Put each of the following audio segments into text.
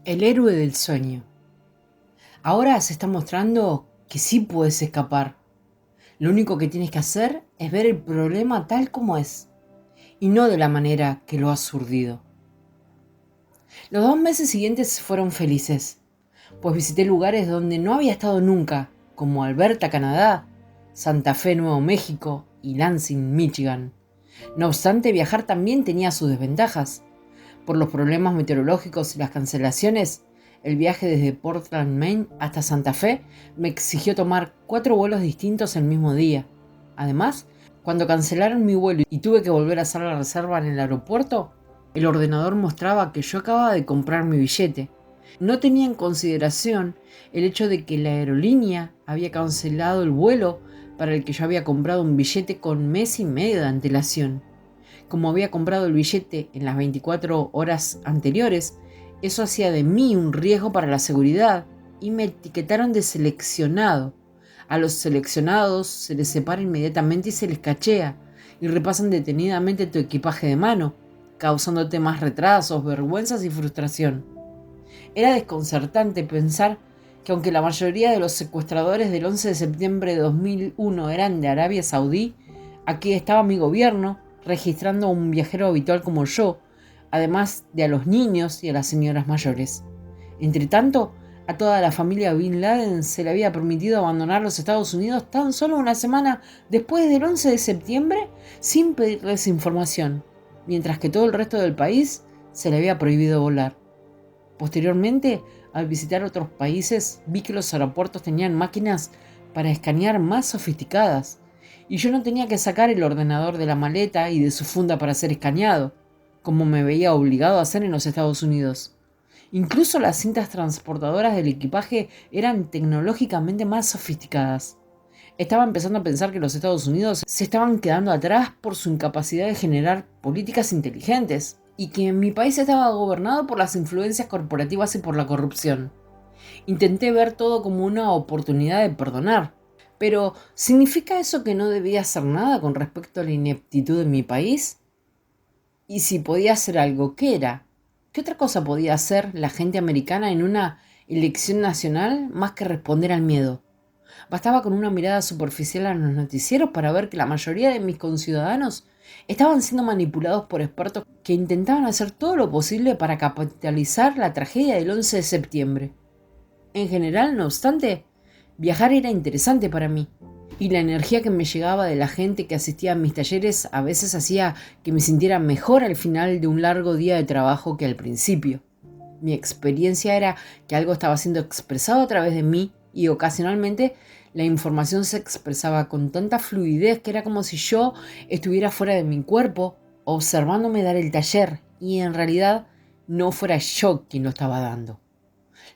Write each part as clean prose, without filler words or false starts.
El héroe del sueño. Ahora se está mostrando que sí puedes escapar. Lo único que tienes que hacer es ver el problema tal como es, y no de la manera que lo has urdido. Los 2 meses siguientes fueron felices, pues visité lugares donde no había estado nunca, como Alberta, Canadá, Santa Fe, Nuevo México y Lansing, Michigan. No obstante, viajar también tenía sus desventajas. Por los problemas meteorológicos y las cancelaciones, el viaje desde Portland, Maine hasta Santa Fe me exigió tomar 4 vuelos distintos el mismo día. Además, cuando cancelaron mi vuelo y tuve que volver a hacer la reserva en el aeropuerto, el ordenador mostraba que yo acababa de comprar mi billete. No tenía en consideración el hecho de que la aerolínea había cancelado el vuelo para el que yo había comprado un billete con mes y medio de antelación. Como había comprado el billete en las 24 horas anteriores, eso hacía de mí un riesgo para la seguridad y me etiquetaron de seleccionado. A los seleccionados se les separa inmediatamente y se les cachea y repasan detenidamente tu equipaje de mano, causándote más retrasos, vergüenzas y frustración. Era desconcertante pensar que aunque la mayoría de los secuestradores del 11 de septiembre de 2001 eran de Arabia Saudí, aquí estaba mi gobierno registrando a un viajero habitual como yo, además de a los niños y a las señoras mayores. Entretanto, a toda la familia Bin Laden se le había permitido abandonar los Estados Unidos tan solo una semana después del 11 de septiembre sin pedirles información, mientras que todo el resto del país se le había prohibido volar. Posteriormente, al visitar otros países, vi que los aeropuertos tenían máquinas para escanear más sofisticadas, y yo no tenía que sacar el ordenador de la maleta y de su funda para ser escaneado, como me veía obligado a hacer en los Estados Unidos. Incluso las cintas transportadoras del equipaje eran tecnológicamente más sofisticadas. Estaba empezando a pensar que los Estados Unidos se estaban quedando atrás por su incapacidad de generar políticas inteligentes y que mi país estaba gobernado por las influencias corporativas y por la corrupción. Intenté ver todo como una oportunidad de perdonar. Pero, ¿significa eso que no debía hacer nada con respecto a la ineptitud de mi país? Y si podía hacer algo, ¿qué era? ¿Qué otra cosa podía hacer la gente americana en una elección nacional más que responder al miedo? Bastaba con una mirada superficial a los noticieros para ver que la mayoría de mis conciudadanos estaban siendo manipulados por expertos que intentaban hacer todo lo posible para capitalizar la tragedia del 11 de septiembre. En general, no obstante, viajar era interesante para mí, y la energía que me llegaba de la gente que asistía a mis talleres a veces hacía que me sintiera mejor al final de un largo día de trabajo que al principio. Mi experiencia era que algo estaba siendo expresado a través de mí y ocasionalmente la información se expresaba con tanta fluidez que era como si yo estuviera fuera de mi cuerpo observándome dar el taller y en realidad no fuera yo quien lo estaba dando.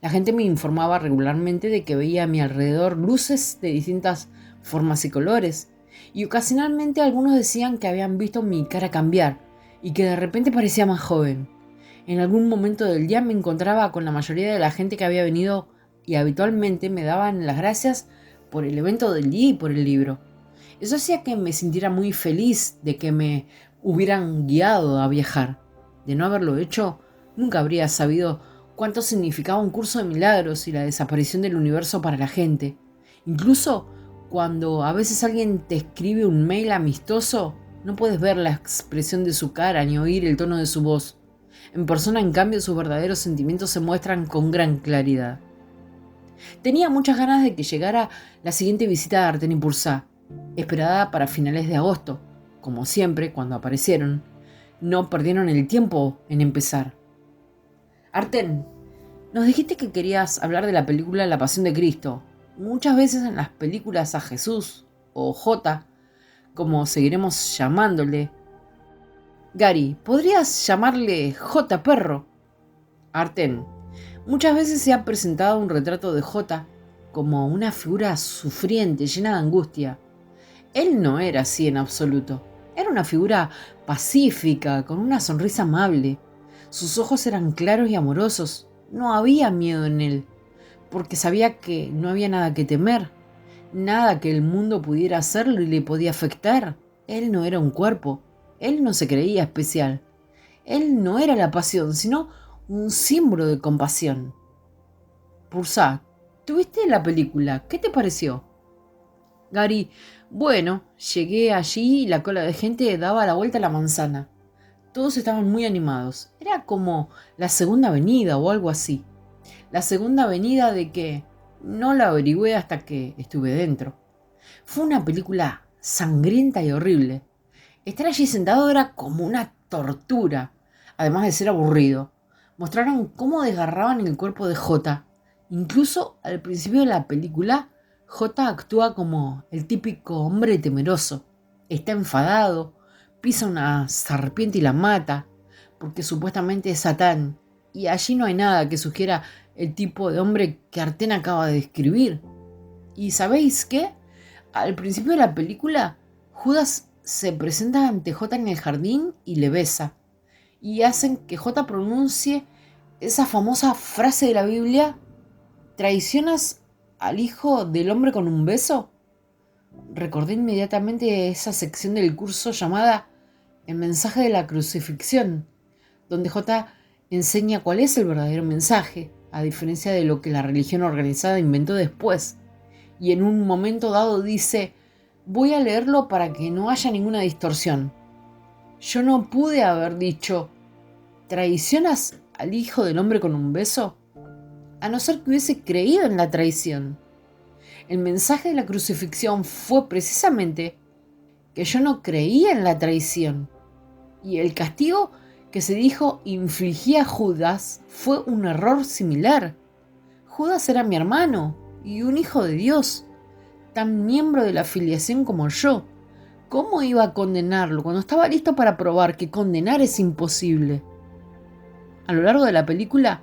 La gente me informaba regularmente de que veía a mi alrededor luces de distintas formas y colores, y ocasionalmente algunos decían que habían visto mi cara cambiar y que de repente parecía más joven. En algún momento del día me encontraba con la mayoría de la gente que había venido y habitualmente me daban las gracias por el evento del día y por el libro. Eso hacía que me sintiera muy feliz de que me hubieran guiado a viajar. De no haberlo hecho, nunca habría sabido cuánto significaba un curso de milagros y la desaparición del universo para la gente. Incluso cuando a veces alguien te escribe un mail amistoso, no puedes ver la expresión de su cara ni oír el tono de su voz. En persona, en cambio, sus verdaderos sentimientos se muestran con gran claridad. Tenía muchas ganas de que llegara la siguiente visita de Arten y Pursá, esperada para finales de agosto. Como siempre, cuando aparecieron, no perdieron el tiempo en empezar. Arten, nos dijiste que querías hablar de la película La Pasión de Cristo. Muchas veces en las películas a Jesús, o J, como seguiremos llamándole. Gary, ¿podrías llamarle J perro? Arten, muchas veces se ha presentado un retrato de J como una figura sufriente, llena de angustia. Él no era así en absoluto. Era una figura pacífica, con una sonrisa amable. Sus ojos eran claros y amorosos. No había miedo en él, porque sabía que no había nada que temer. Nada que el mundo pudiera hacerle le podía afectar. Él no era un cuerpo. Él no se creía especial. Él no era la pasión, sino un símbolo de compasión. Pursa, ¿tuviste la película? ¿Qué te pareció? Gary, bueno, llegué allí y la cola de gente daba la vuelta a la manzana. Todos estaban muy animados. Era como la segunda avenida o algo así. La segunda avenida de que no la averigüé hasta que estuve dentro. Fue una película sangrienta y horrible. Estar allí sentado era como una tortura, además de ser aburrido. Mostraron cómo desgarraban el cuerpo de Jota. Incluso al principio de la película, Jota actúa como el típico hombre temeroso. Está enfadado, pisa una serpiente y la mata, porque supuestamente es Satán. Y allí no hay nada que sugiera el tipo de hombre que Arten acaba de describir. ¿Y sabéis qué? Al principio de la película, Judas se presenta ante Jota en el jardín y le besa. Y hacen que Jota pronuncie esa famosa frase de la Biblia: ¿traicionas al hijo del hombre con un beso? Recordé inmediatamente esa sección del curso llamada El mensaje de la crucifixión, donde Jota enseña cuál es el verdadero mensaje, a diferencia de lo que la religión organizada inventó después. Y en un momento dado dice: voy a leerlo para que no haya ninguna distorsión. Yo no pude haber dicho: ¿traicionas al hijo del hombre con un beso? A no ser que hubiese creído en la traición. El mensaje de la crucifixión fue precisamente que yo no creía en la traición. Y el castigo que se dijo infligía a Judas fue un error similar. Judas era mi hermano y un hijo de Dios, tan miembro de la filiación como yo. ¿Cómo iba a condenarlo cuando estaba listo para probar que condenar es imposible? A lo largo de la película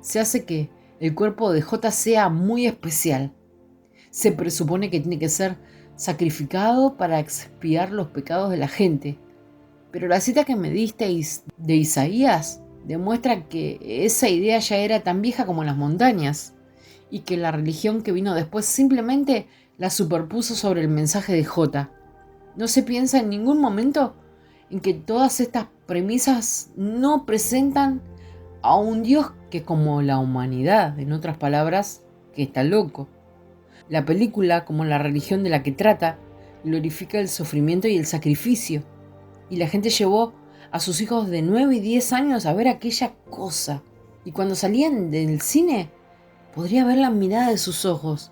se hace que el cuerpo de J sea muy especial. Se presupone que tiene que ser sacrificado para expiar los pecados de la gente. Pero la cita que me disteis de Isaías demuestra que esa idea ya era tan vieja como las montañas y que la religión que vino después simplemente la superpuso sobre el mensaje de J. No se piensa en ningún momento en que todas estas premisas no presentan a un Dios que, como la humanidad, en otras palabras, que está loco. La película, como la religión de la que trata, glorifica el sufrimiento y el sacrificio. Y la gente llevó a sus hijos de 9 y 10 años a ver aquella cosa. Y cuando salían del cine, podría ver la mirada de sus ojos,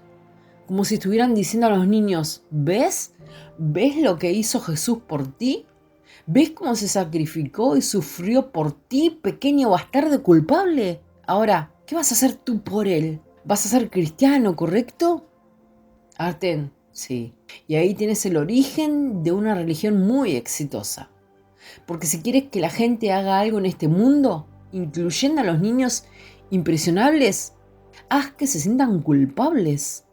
como si estuvieran diciendo a los niños: ¿ves? ¿Ves lo que hizo Jesús por ti? ¿Ves cómo se sacrificó y sufrió por ti, pequeño bastardo culpable? Ahora, ¿qué vas a hacer tú por él? ¿Vas a ser cristiano, correcto? Arten, sí. Y ahí tienes el origen de una religión muy exitosa. Porque si quieres que la gente haga algo en este mundo, incluyendo a los niños impresionables, haz que se sientan culpables.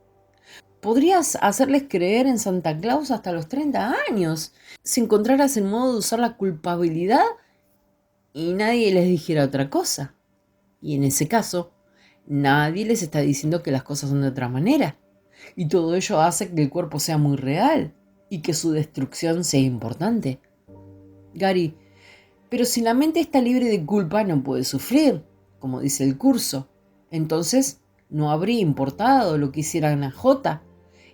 Podrías hacerles creer en Santa Claus hasta los 30 años, si encontraras el modo de usar la culpabilidad y nadie les dijera otra cosa. Y en ese caso, nadie les está diciendo que las cosas son de otra manera. Y todo ello hace que el cuerpo sea muy real y que su destrucción sea importante. Gary, pero si la mente está libre de culpa, no puede sufrir, como dice el curso. Entonces, no habría importado lo que hicieran a J.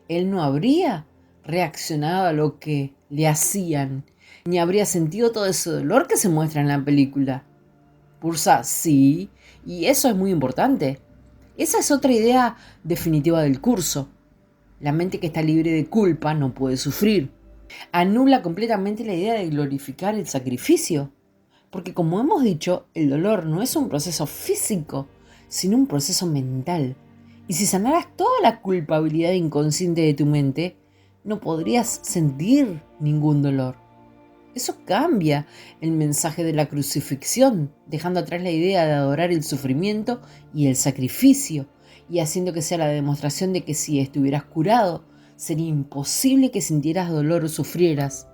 Él no habría reaccionado a lo que le hacían, ni habría sentido todo ese dolor que se muestra en la película. Pursa, sí, y eso es muy importante. Esa es otra idea definitiva del curso. La mente que está libre de culpa no puede sufrir. Anula completamente la idea de glorificar el sacrificio. Porque, como hemos dicho, el dolor no es un proceso físico, sino un proceso mental. Y si sanaras toda la culpabilidad inconsciente de tu mente, no podrías sentir ningún dolor. Eso cambia el mensaje de la crucifixión, dejando atrás la idea de adorar el sufrimiento y el sacrificio, y haciendo que sea la demostración de que si estuvieras curado, sería imposible que sintieras dolor o sufrieras.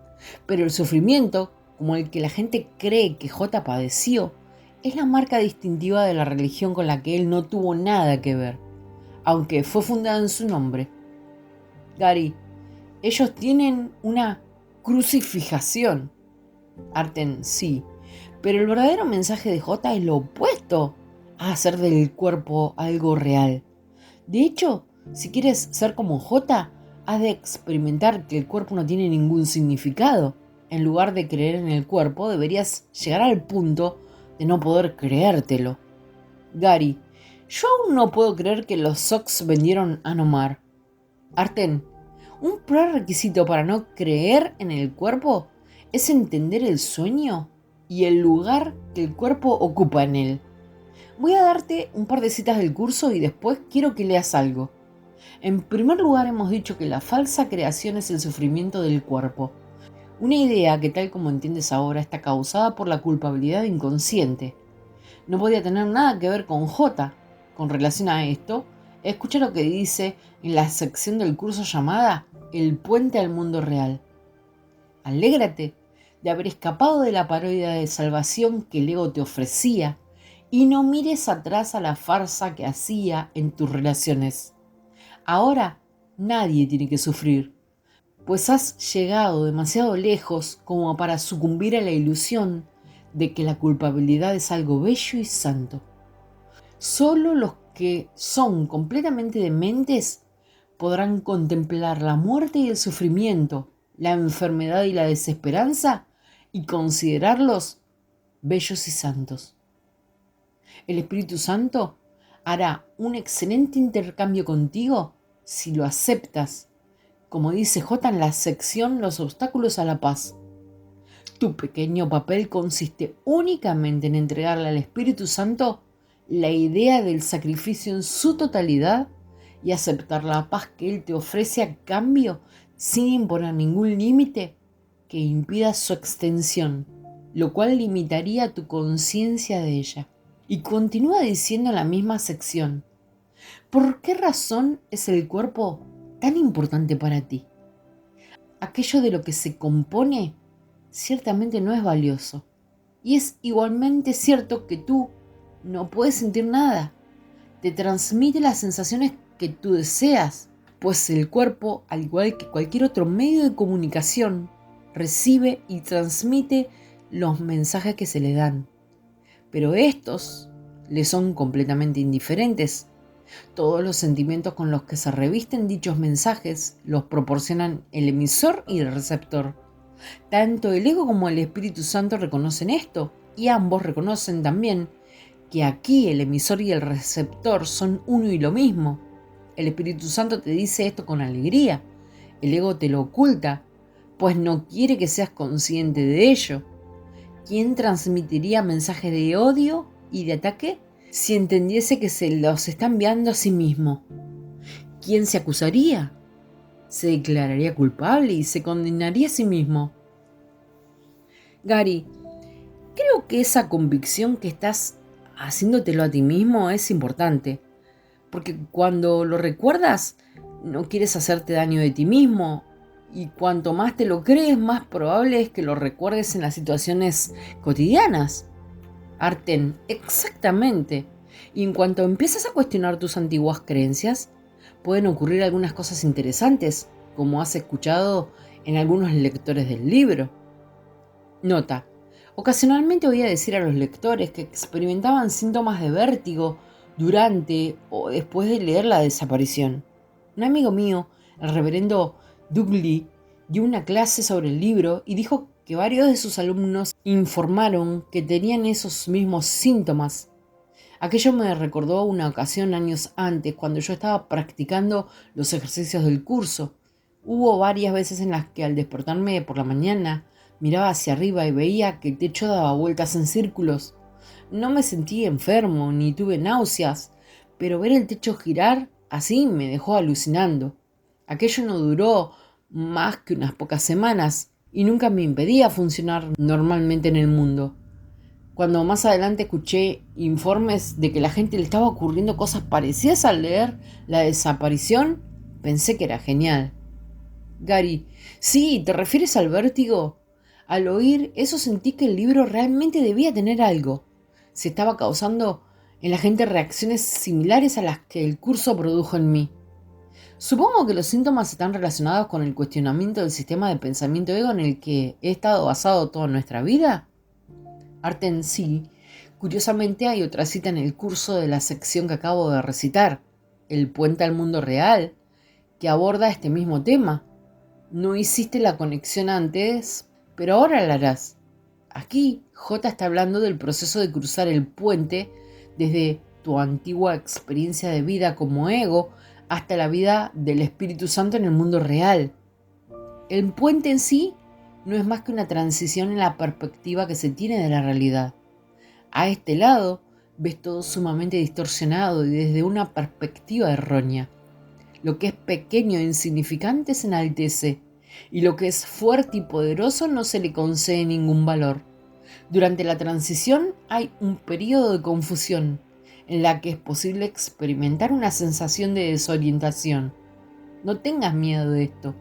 Pero el sufrimiento, como el que la gente cree que J padeció, es la marca distintiva de la religión con la que él no tuvo nada que ver, aunque fue fundada en su nombre. Gary, ellos tienen una crucifijación. Arten, sí, Pero el verdadero mensaje de J es lo opuesto a hacer del cuerpo algo real. De hecho, si quieres ser como J, has de experimentar que el cuerpo no tiene ningún significado. En lugar de creer en el cuerpo, deberías llegar al punto de no poder creértelo. Gary, yo aún no puedo creer que los Sox vendieron a Nomar. Arten, un prerequisito para no creer en el cuerpo es entender el sueño y el lugar que el cuerpo ocupa en él. Voy a darte un par de citas del curso y después quiero que leas algo. En primer lugar, hemos dicho que la falsa creación es el sufrimiento del cuerpo. Una idea que, tal como entiendes ahora, está causada por la culpabilidad inconsciente. No podía tener nada que ver con J. Con relación a esto, escucha lo que dice en la sección del curso llamada El puente al mundo real. Alégrate de haber escapado de la parodia de salvación que el ego te ofrecía y no mires atrás a la farsa que hacía en tus relaciones. Ahora nadie tiene que sufrir, pues has llegado demasiado lejos como para sucumbir a la ilusión de que la culpabilidad es algo bello y santo. Solo los que son completamente dementes podrán contemplar la muerte y el sufrimiento, la enfermedad y la desesperanza y considerarlos bellos y santos. El Espíritu Santo hará un excelente intercambio contigo si lo aceptas, como dice J en la sección Los obstáculos a la paz. Tu pequeño papel consiste únicamente en entregarle al Espíritu Santo la idea del sacrificio en su totalidad y aceptar la paz que Él te ofrece a cambio sin imponer ningún límite que impida su extensión, lo cual limitaría tu conciencia de ella. Y continúa diciendo en la misma sección, ¿por qué razón es el cuerpo tan importante para ti? Aquello de lo que se compone ciertamente no es valioso. Y es igualmente cierto que tú no puedes sentir nada. Te transmite las sensaciones que tú deseas, pues el cuerpo, al igual que cualquier otro medio de comunicación, recibe y transmite los mensajes que se le dan. Pero estos le son completamente indiferentes. Todos los sentimientos con los que se revisten dichos mensajes los proporcionan el emisor y el receptor. Tanto el ego como el Espíritu Santo reconocen esto, y ambos reconocen también que aquí el emisor y el receptor son uno y lo mismo. El Espíritu Santo te dice esto con alegría. El ego te lo oculta, pues no quiere que seas consciente de ello. ¿Quién transmitiría mensajes de odio y de ataque si entendiese que se los está enviando a sí mismo? ¿Quién se acusaría? Se declararía culpable y se condenaría a sí mismo. Gary, creo que esa convicción que estás haciéndotelo a ti mismo es importante, porque cuando lo recuerdas no quieres hacerte daño de ti mismo, y cuanto más te lo crees, más probable es que lo recuerdes en las situaciones cotidianas. Arten, exactamente. Y en cuanto empiezas a cuestionar tus antiguas creencias, pueden ocurrir algunas cosas interesantes, como has escuchado en algunos lectores del libro. Nota: ocasionalmente oía decir a los lectores que experimentaban síntomas de vértigo durante o después de leer la desaparición. Un amigo mío, el reverendo Dougley, dio una clase sobre el libro y dijo que varios de sus alumnos informaron que tenían esos mismos síntomas. Aquello me recordó una ocasión años antes, cuando yo estaba practicando los ejercicios del curso. Hubo varias veces en las que al despertarme por la mañana miraba hacia arriba y veía que el techo daba vueltas en círculos. No me sentí enfermo ni tuve náuseas, pero ver el techo girar así me dejó alucinando. Aquello no duró más que unas pocas semanas y nunca me impedía funcionar normalmente en el mundo. Cuando más adelante escuché informes de que la gente le estaba ocurriendo cosas parecidas al leer la desaparición, pensé que era genial. Gary, sí, ¿te refieres al vértigo? Al oír eso sentí que el libro realmente debía tener algo. Se estaba causando en la gente reacciones similares a las que el curso produjo en mí. Supongo que los síntomas están relacionados con el cuestionamiento del sistema de pensamiento ego en el que he estado basado toda nuestra vida. Arte en sí, curiosamente hay otra cita en el curso de la sección que acabo de recitar, El puente al mundo real, que aborda este mismo tema. No hiciste la conexión antes, pero ahora la harás. Aquí, J está hablando del proceso de cruzar el puente desde tu antigua experiencia de vida como ego hasta la vida del Espíritu Santo en el mundo real. El puente en sí no es más que una transición en la perspectiva que se tiene de la realidad. A este lado, ves todo sumamente distorsionado y desde una perspectiva errónea. Lo que es pequeño e insignificante se enaltece, y lo que es fuerte y poderoso no se le concede ningún valor. Durante la transición hay un periodo de confusión, en la que es posible experimentar una sensación de desorientación. No tengas miedo de esto,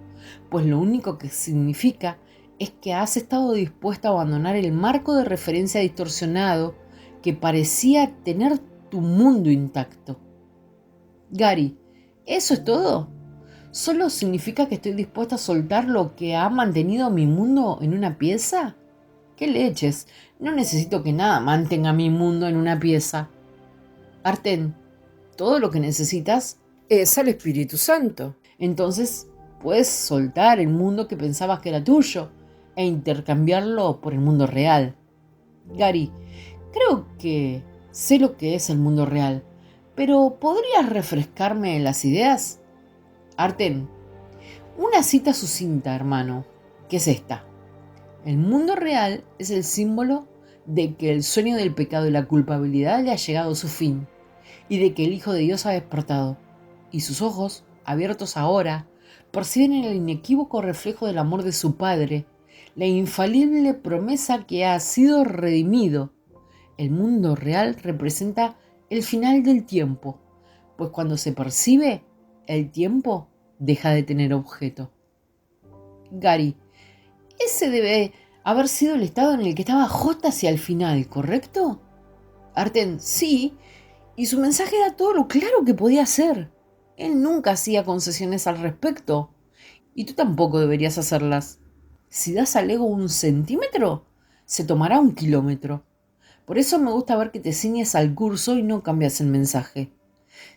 pues lo único que significa es que has estado dispuesto a abandonar el marco de referencia distorsionado que parecía tener tu mundo intacto. Gary, ¿eso es todo? ¿Solo significa que estoy dispuesta a soltar lo que ha mantenido mi mundo en una pieza? ¿Qué leches? No necesito que nada mantenga mi mundo en una pieza. Arten, todo lo que necesitas es al Espíritu Santo. Entonces puedes soltar el mundo que pensabas que era tuyo e intercambiarlo por el mundo real. Gary, creo que sé lo que es el mundo real, pero ¿podrías refrescarme las ideas? Arten, una cita sucinta, hermano, que es esta. El mundo real es el símbolo de que el sueño del pecado y la culpabilidad le ha llegado a su fin, y de que el Hijo de Dios ha despertado, y sus ojos, abiertos ahora, perciben el inequívoco reflejo del amor de su Padre, la infalible promesa que ha sido redimido. El mundo real representa el final del tiempo, pues cuando se percibe, el tiempo deja de tener objeto. Gary, ese debe haber sido el estado en el que estaba J hacia el final, ¿correcto? Arten, sí, y su mensaje era todo lo claro que podía ser. Él nunca hacía concesiones al respecto, y tú tampoco deberías hacerlas. Si das al ego 1 centímetro, se tomará 1 kilómetro. Por eso me gusta ver que te ciñes al curso y no cambias el mensaje.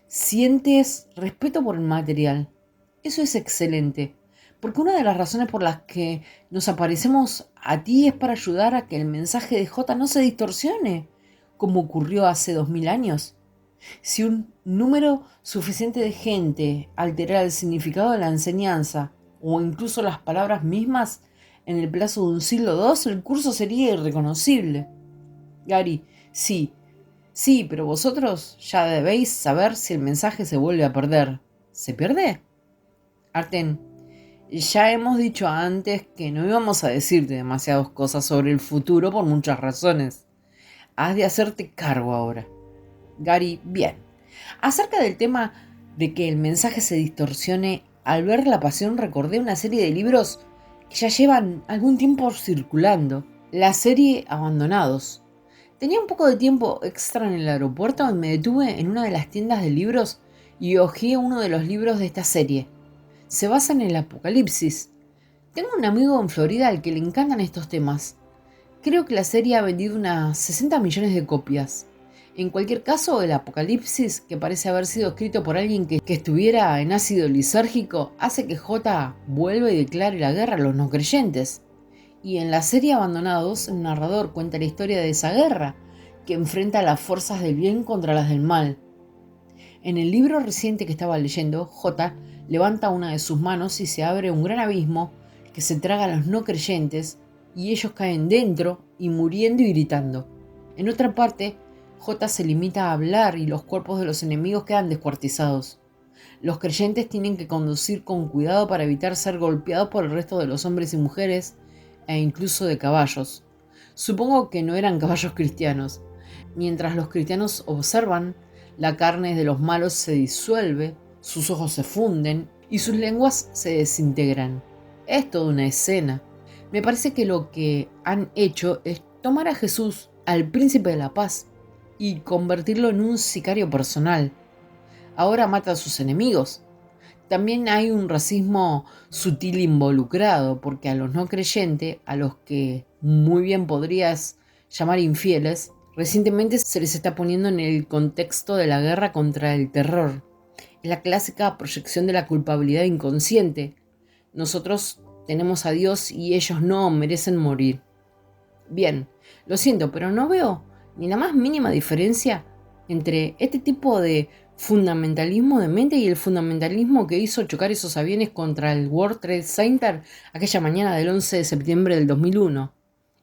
Sientes respeto por el material. Eso es excelente, porque una de las razones por las que nos aparecemos a ti es para ayudar a que el mensaje de J no se distorsione, como ocurrió hace 2000 años. Si un número suficiente de gente alterara el significado de la enseñanza, o incluso las palabras mismas, en el plazo de un siglo o dos, el curso sería irreconocible. Gary, sí, sí, pero vosotros ya debéis saber si el mensaje se vuelve a perder. ¿Se pierde? Arten, ya hemos dicho antes que no íbamos a decirte demasiadas cosas sobre el futuro por muchas razones. Has de hacerte cargo ahora. Gary, bien. Acerca del tema de que el mensaje se distorsione, al ver La Pasión recordé una serie de libros que ya llevan algún tiempo circulando. La serie Abandonados. Tenía un poco de tiempo extra en el aeropuerto y me detuve en una de las tiendas de libros y hojeé uno de los libros de esta serie. Se basa en el apocalipsis. Tengo un amigo en Florida al que le encantan estos temas. Creo que la serie ha vendido unas 60 millones de copias. En cualquier caso, el apocalipsis, que parece haber sido escrito por alguien que estuviera en ácido lisérgico, hace que J vuelva y declare la guerra a los no creyentes. Y en la serie Abandonados, el narrador cuenta la historia de esa guerra, que enfrenta a las fuerzas del bien contra las del mal. En el libro reciente que estaba leyendo, J levanta una de sus manos y se abre un gran abismo que se traga a los no creyentes y ellos caen dentro y muriendo y gritando. En otra parte, J se limita a hablar y los cuerpos de los enemigos quedan descuartizados. Los creyentes tienen que conducir con cuidado para evitar ser golpeados por el resto de los hombres y mujeres e incluso de caballos. Supongo que no eran caballos cristianos. Mientras los cristianos observan, la carne de los malos se disuelve, sus ojos se funden y sus lenguas se desintegran. Es toda una escena. Me parece que lo que han hecho es tomar a Jesús, al príncipe de la paz, y convertirlo en un sicario personal. Ahora mata a sus enemigos. También hay un racismo sutil involucrado, porque a los no creyentes, a los que muy bien podrías llamar infieles, recientemente se les está poniendo en el contexto de la guerra contra el terror. Es la clásica proyección de la culpabilidad inconsciente. Nosotros tenemos a Dios y ellos no merecen morir. Bien, lo siento, pero no veo ni la más mínima diferencia entre este tipo de fundamentalismo de mente y el fundamentalismo que hizo chocar esos aviones contra el World Trade Center aquella mañana del 11 de septiembre del 2001.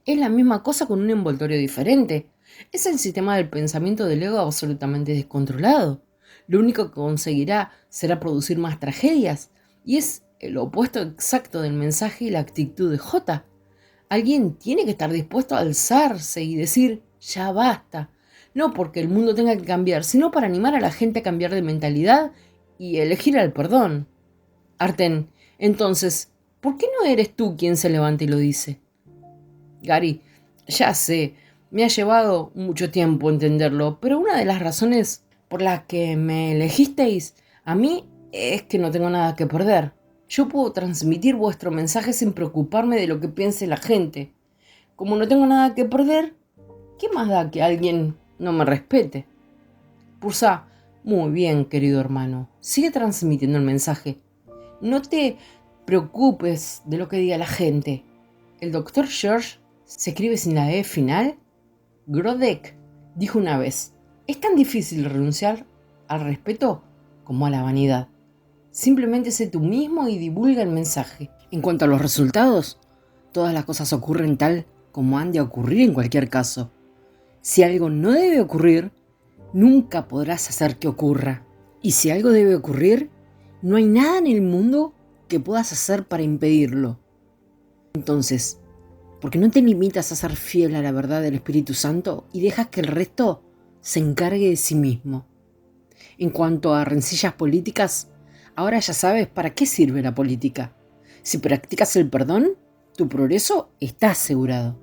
Es la misma cosa con un envoltorio diferente. Es el sistema del pensamiento del ego absolutamente descontrolado. Lo único que conseguirá será producir más tragedias, y es el opuesto exacto del mensaje y la actitud de J. Alguien tiene que estar dispuesto a alzarse y decir, ya basta. No porque el mundo tenga que cambiar, sino para animar a la gente a cambiar de mentalidad y elegir el perdón. Arten, entonces, ¿por qué no eres tú quien se levanta y lo dice? Gary, ya sé, me ha llevado mucho tiempo entenderlo, pero una de las razones por las que me elegisteis a mí es que no tengo nada que perder. Yo puedo transmitir vuestro mensaje sin preocuparme de lo que piense la gente. Como no tengo nada que perder, ¿qué más da que alguien no me respete? Pursa, muy bien, querido hermano. Sigue transmitiendo el mensaje. No te preocupes de lo que diga la gente. El doctor George se escribe sin la E final. Grodek dijo una vez, es tan difícil renunciar al respeto como a la vanidad. Simplemente sé tú mismo y divulga el mensaje. En cuanto a los resultados, todas las cosas ocurren tal como han de ocurrir en cualquier caso. Si algo no debe ocurrir, nunca podrás hacer que ocurra. Y si algo debe ocurrir, no hay nada en el mundo que puedas hacer para impedirlo. Entonces, ¿por qué no te limitas a ser fiel a la verdad del Espíritu Santo y dejas que el resto se encargue de sí mismo? En cuanto a rencillas políticas, ahora ya sabes para qué sirve la política. Si practicas el perdón, tu progreso está asegurado.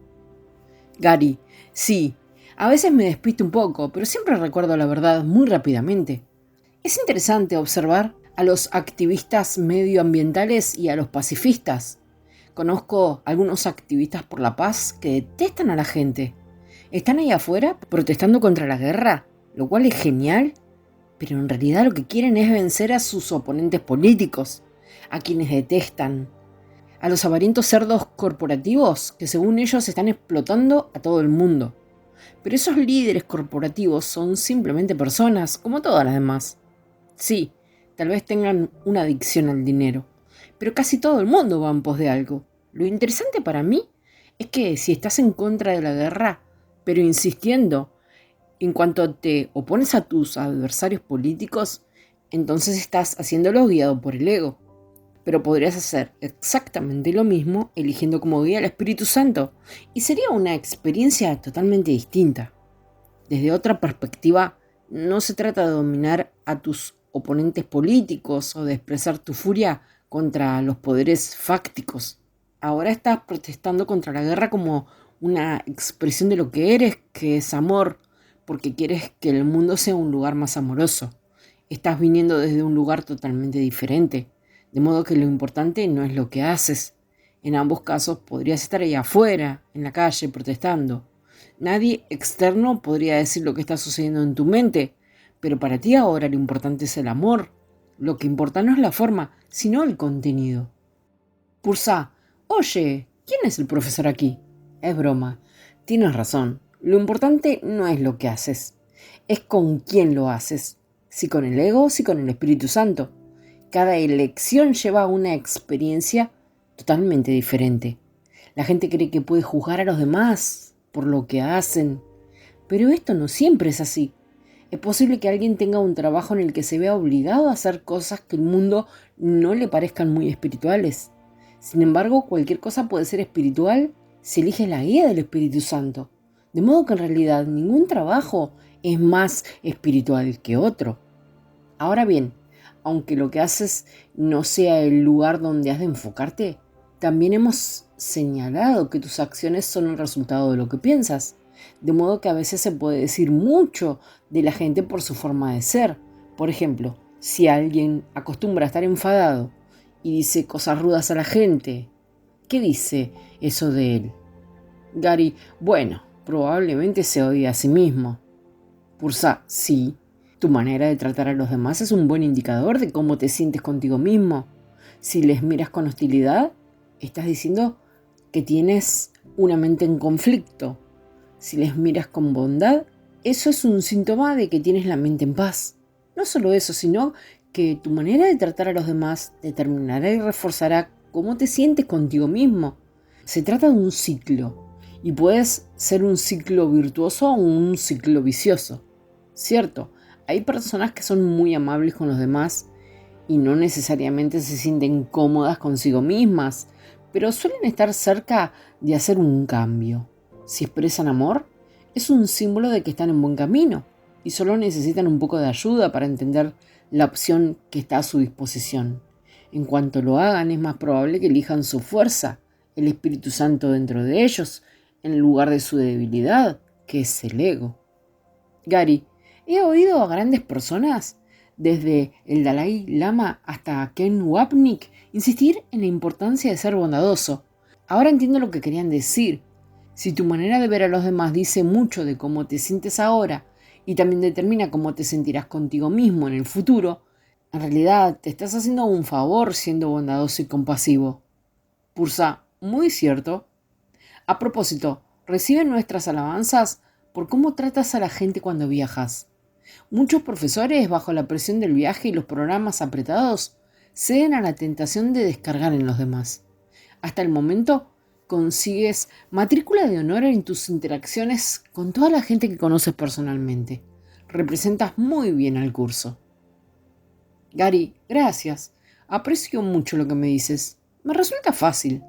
Gary, sí, a veces me despisto un poco, pero siempre recuerdo la verdad muy rápidamente. Es interesante observar a los activistas medioambientales y a los pacifistas. Conozco algunos activistas por la paz que detestan a la gente. Están ahí afuera protestando contra la guerra, lo cual es genial, pero en realidad lo que quieren es vencer a sus oponentes políticos, a quienes detestan, a los avarientos cerdos corporativos que según ellos están explotando a todo el mundo. Pero esos líderes corporativos son simplemente personas, como todas las demás. Sí, tal vez tengan una adicción al dinero, pero casi todo el mundo va en pos de algo. Lo interesante para mí es que si estás en contra de la guerra, pero insistiendo en cuanto te opones a tus adversarios políticos, entonces estás haciéndolo guiado por el ego. Pero podrías hacer exactamente lo mismo eligiendo como guía al Espíritu Santo, y sería una experiencia totalmente distinta. Desde otra perspectiva, no se trata de dominar a tus oponentes políticos o de expresar tu furia contra los poderes fácticos. Ahora estás protestando contra la guerra como una expresión de lo que eres, que es amor, porque quieres que el mundo sea un lugar más amoroso. Estás viniendo desde un lugar totalmente diferente, de modo que lo importante no es lo que haces. En ambos casos podrías estar ahí afuera, en la calle, protestando. Nadie externo podría decir lo que está sucediendo en tu mente, pero para ti ahora lo importante es el amor. Lo que importa no es la forma, sino el contenido. Pursa, oye, ¿quién es el profesor aquí? Es broma. Tienes razón. Lo importante no es lo que haces, es con quién lo haces. Si con el ego, si con el Espíritu Santo. Cada elección lleva a una experiencia totalmente diferente. La gente cree que puede juzgar a los demás por lo que hacen, pero esto no siempre es así. Es posible que alguien tenga un trabajo en el que se vea obligado a hacer cosas que al mundo no le parezcan muy espirituales. Sin embargo, cualquier cosa puede ser espiritual si eliges la guía del Espíritu Santo. De modo que en realidad ningún trabajo es más espiritual que otro. Ahora bien, aunque lo que haces no sea el lugar donde has de enfocarte, también hemos señalado que tus acciones son el resultado de lo que piensas. De modo que a veces se puede decir mucho de la gente por su forma de ser. Por ejemplo, si alguien acostumbra a estar enfadado y dice cosas rudas a la gente, ¿qué dice eso de él? Gary, bueno, probablemente se odie a sí mismo. Pursa, sí, tu manera de tratar a los demás es un buen indicador de cómo te sientes contigo mismo. Si les miras con hostilidad, estás diciendo que tienes una mente en conflicto. Si les miras con bondad, eso es un síntoma de que tienes la mente en paz. No solo eso, sino que tu manera de tratar a los demás determinará y reforzará cómo te sientes contigo mismo. Se trata de un ciclo, y puedes ser un ciclo virtuoso o un ciclo vicioso. Cierto, hay personas que son muy amables con los demás y no necesariamente se sienten cómodas consigo mismas, pero suelen estar cerca de hacer un cambio. Si expresan amor, es un símbolo de que están en buen camino y solo necesitan un poco de ayuda para entender la opción que está a su disposición. En cuanto lo hagan, es más probable que elijan su fuerza, el Espíritu Santo dentro de ellos, en lugar de su debilidad, que es el ego. Gary, he oído a grandes personas, desde el Dalai Lama hasta Ken Wapnick, insistir en la importancia de ser bondadoso. Ahora entiendo lo que querían decir. Si tu manera de ver a los demás dice mucho de cómo te sientes ahora y también determina cómo te sentirás contigo mismo en el futuro, en realidad te estás haciendo un favor siendo bondadoso y compasivo. Pursa, muy cierto. A propósito, reciben nuestras alabanzas por cómo tratas a la gente cuando viajas. Muchos profesores, bajo la presión del viaje y los programas apretados, ceden a la tentación de descargar en los demás. Hasta el momento, consigues matrícula de honor en tus interacciones con toda la gente que conoces personalmente. Representas muy bien al curso. Gary, gracias. Aprecio mucho lo que me dices. Me resulta fácil.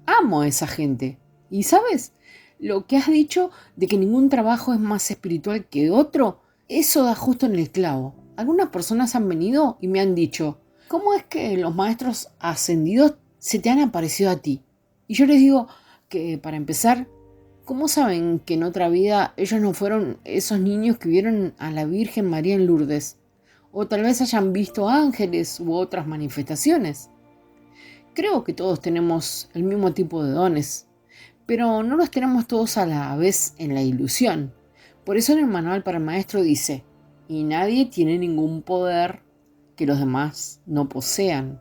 Amo a esa gente. Y sabes, lo que has dicho de que ningún trabajo es más espiritual que otro, eso da justo en el clavo. Algunas personas han venido y me han dicho, ¿cómo es que los maestros ascendidos se te han aparecido a ti? Y yo les digo que, para empezar, ¿cómo saben que en otra vida ellos no fueron esos niños que vieron a la Virgen María en Lourdes? O tal vez hayan visto ángeles u otras manifestaciones. Creo que todos tenemos el mismo tipo de dones, pero no los tenemos todos a la vez en la ilusión. Por eso en el manual para el maestro dice, y nadie tiene ningún poder que los demás no posean.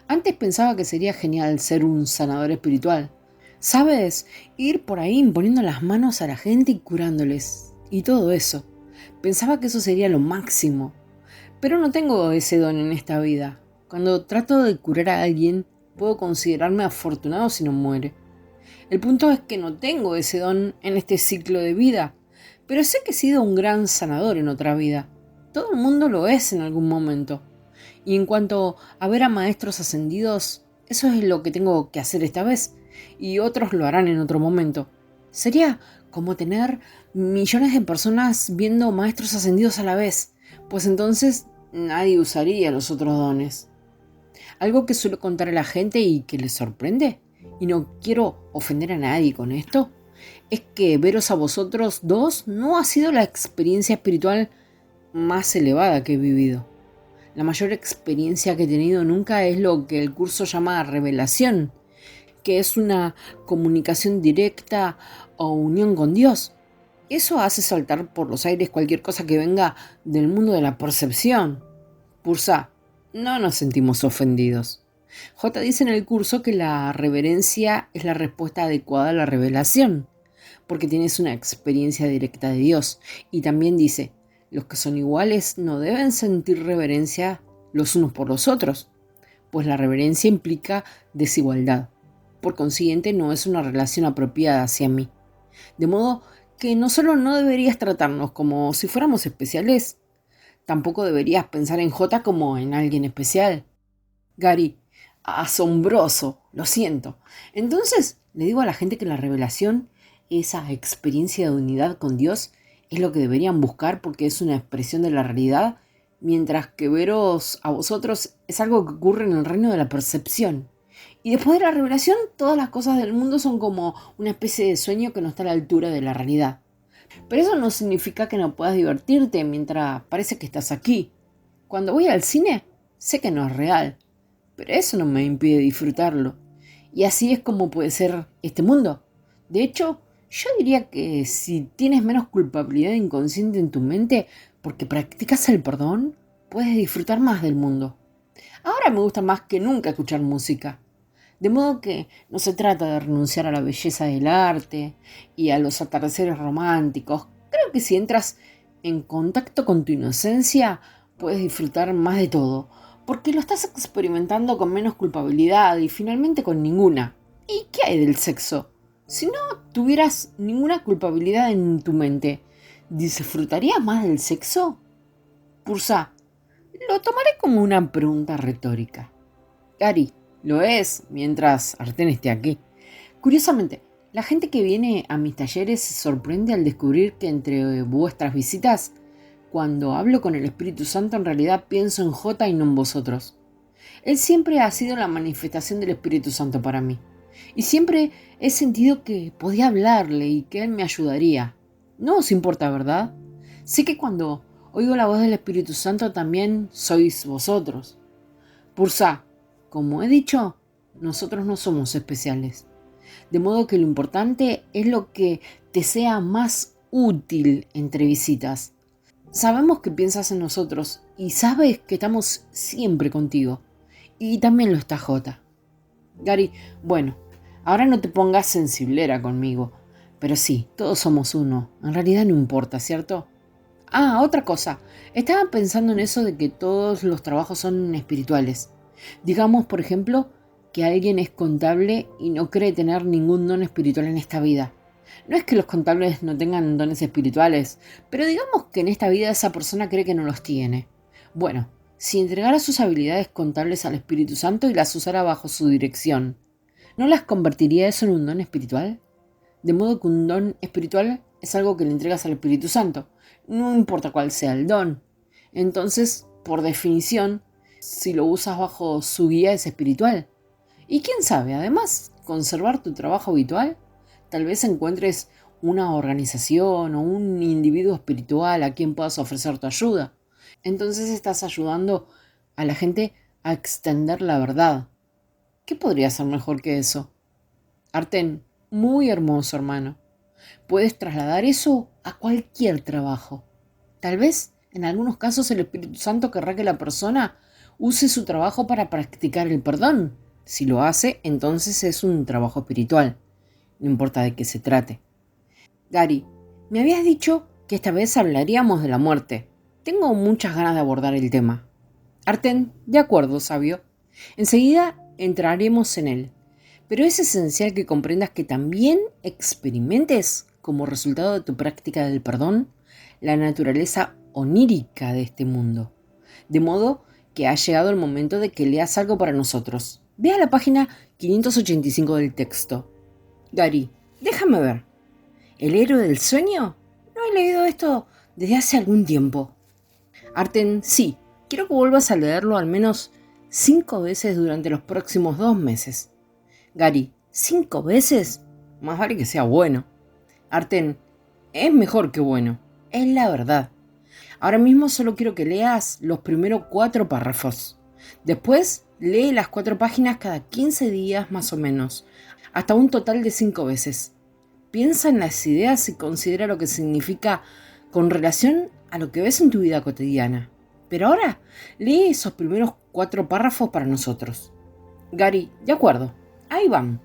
Antes pensaba que sería genial ser un sanador espiritual. ¿Sabes? Ir por ahí imponiendo las manos a la gente y curándoles. Y todo eso. Pensaba que eso sería lo máximo. Pero no tengo ese don en esta vida. Cuando trato de curar a alguien, puedo considerarme afortunado si no muere. El punto es que no tengo ese don en este ciclo de vida, pero sé que he sido un gran sanador en otra vida. Todo el mundo lo es en algún momento. Y en cuanto a ver a maestros ascendidos, eso es lo que tengo que hacer esta vez, y otros lo harán en otro momento. Sería como tener millones de personas viendo maestros ascendidos a la vez, pues entonces nadie usaría los otros dones. Algo que suelo contar a la gente y que les sorprende, y no quiero ofender a nadie con esto, es que veros a vosotros dos no ha sido la experiencia espiritual más elevada que he vivido. La mayor experiencia que he tenido nunca es lo que el curso llama revelación, que es una comunicación directa o unión con Dios. Eso hace saltar por los aires cualquier cosa que venga del mundo de la percepción. Pursa, no nos sentimos ofendidos. J dice en el curso que la reverencia es la respuesta adecuada a la revelación, porque tienes una experiencia directa de Dios. Y también dice, los que son iguales no deben sentir reverencia los unos por los otros, pues la reverencia implica desigualdad. Por consiguiente, no es una relación apropiada hacia mí. De modo que no solo no deberías tratarnos como si fuéramos especiales, tampoco deberías pensar en J como en alguien especial. Gary, asombroso, lo siento. Entonces, le digo a la gente que la revelación, esa experiencia de unidad con Dios, es lo que deberían buscar porque es una expresión de la realidad, mientras que veros a vosotros es algo que ocurre en el reino de la percepción. Y después de la revelación, todas las cosas del mundo son como una especie de sueño que no está a la altura de la realidad. Pero eso no significa que no puedas divertirte mientras parece que estás aquí. Cuando voy al cine, sé que no es real, pero eso no me impide disfrutarlo. Y así es como puede ser este mundo. De hecho, Yo diría que si tienes menos culpabilidad inconsciente en tu mente porque practicas el perdón, puedes disfrutar más del mundo. Ahora me gusta más que nunca escuchar música. De modo que no se trata de renunciar a la belleza del arte y a los atardeceres románticos. Creo que si entras en contacto con tu inocencia, puedes disfrutar más de todo, porque lo estás experimentando con menos culpabilidad y finalmente con ninguna. ¿Y qué hay del sexo? Si no tuvieras ninguna culpabilidad en tu mente, ¿disfrutarías más del sexo? Pursa, lo tomaré como una pregunta retórica. Gary, lo es mientras Arten esté aquí. Curiosamente, la gente que viene a mis talleres se sorprende al descubrir que entre vuestras visitas, cuando hablo con el Espíritu Santo, en realidad pienso en J y no en vosotros. Él siempre ha sido la manifestación del Espíritu Santo para mí. Y siempre he sentido que podía hablarle y que Él me ayudaría. No os importa, ¿verdad? Sé que cuando oigo la voz del Espíritu Santo también sois vosotros. Pursa, como he dicho, nosotros no somos especiales. De modo que lo importante es lo que te sea más útil entre visitas. Sabemos que piensas en nosotros y sabes que estamos siempre contigo. Y también lo está Jota. Gary, bueno, ahora no te pongas sensiblera conmigo, pero sí, todos somos uno. En realidad no importa, ¿cierto? Ah, otra cosa. Estaba pensando en eso de que todos los trabajos son espirituales. Digamos, por ejemplo, que alguien es contable y no cree tener ningún don espiritual en esta vida. No es que los contables no tengan dones espirituales, pero digamos que en esta vida esa persona cree que no los tiene. Bueno, si entregara sus habilidades contables al Espíritu Santo y las usara bajo su dirección, ¿no las convertiría eso en un don espiritual? De modo que un don espiritual es algo que le entregas al Espíritu Santo, no importa cuál sea el don. Entonces, por definición, si lo usas bajo su guía es espiritual. Y quién sabe, además, conservar tu trabajo habitual. Tal vez encuentres una organización o un individuo espiritual a quien puedas ofrecer tu ayuda. Entonces estás ayudando a la gente a extender la verdad. ¿Qué podría ser mejor que eso? Arten, muy hermoso, hermano. Puedes trasladar eso a cualquier trabajo. Tal vez, en algunos casos, el Espíritu Santo querrá que la persona use su trabajo para practicar el perdón. Si lo hace, entonces es un trabajo espiritual. No importa de qué se trate. Gary, me habías dicho que esta vez hablaríamos de la muerte. Tengo muchas ganas de abordar el tema. Arten, de acuerdo, sabio. Enseguida entraremos en él. Pero es esencial que comprendas que también experimentes, como resultado de tu práctica del perdón, la naturaleza onírica de este mundo. De modo que ha llegado el momento de que leas algo para nosotros. Ve a la página 585 del texto. Gary, déjame ver. ¿El héroe del sueño? No he leído esto desde hace algún tiempo. Arten, sí, quiero que vuelvas a leerlo al menos 5 veces durante los próximos 2 meses. Gary, ¿5 veces? Más vale que sea bueno. Arten, es mejor que bueno. Es la verdad. Ahora mismo solo quiero que leas los primeros 4 párrafos. Después, lee las 4 páginas cada 15 días más o menos, hasta un total de 5 veces. Piensa en las ideas y considera lo que significa con relación a lo que ves en tu vida cotidiana. Pero ahora, lee esos primeros 4 párrafos para nosotros. Gary, de acuerdo. Ahí van.